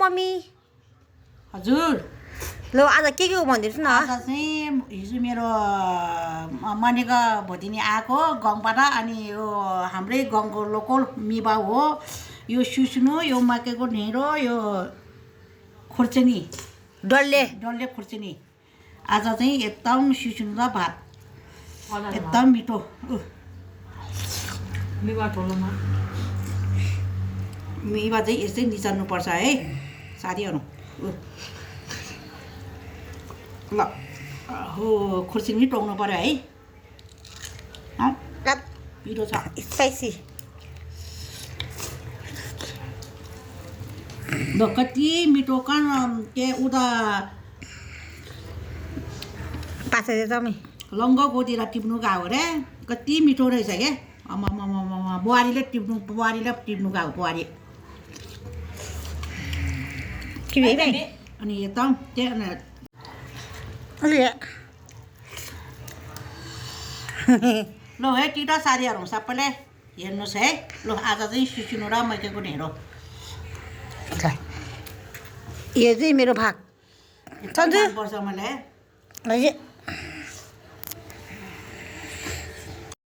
mummy हजुर ल आज के हो भनिदिनुहोस् न आज चाहिँ हिजो मेरो मनेका भोटिनी आएको गाउँबाट अनि यो हाम्रै गाउँको लोकल मिबाउ हो यो सुस्नु यो मकैको ढेँडो यो खुर्चनी डल्ले खुर्चनी आज चाहिँ एकदम सुस्नु र भात एकदम मिठो मिबा चाहिँ यस्तै निचाल्नुपर्छ है साथीहरू ल हो खुर्चनी टोक्नु पर्यो है पिरो छ स्पाइसी ल कति मिठो कहाँ के उता पासे जमी लङ्गकोतिर टिप्नु गएको अरे कति मिठो रहेछ क्या आमामामा बुहारीले टिप्नु गएको बुहारी के भए अनि यता त्यहाँ ल है टिटा साथीहरू सबैले हेर्नुहोस् है ल आज चाहिँ सुसिनु र मकैको ढेँडो यो चाहिँ मेरो भाग पर्छ मलाई हजुर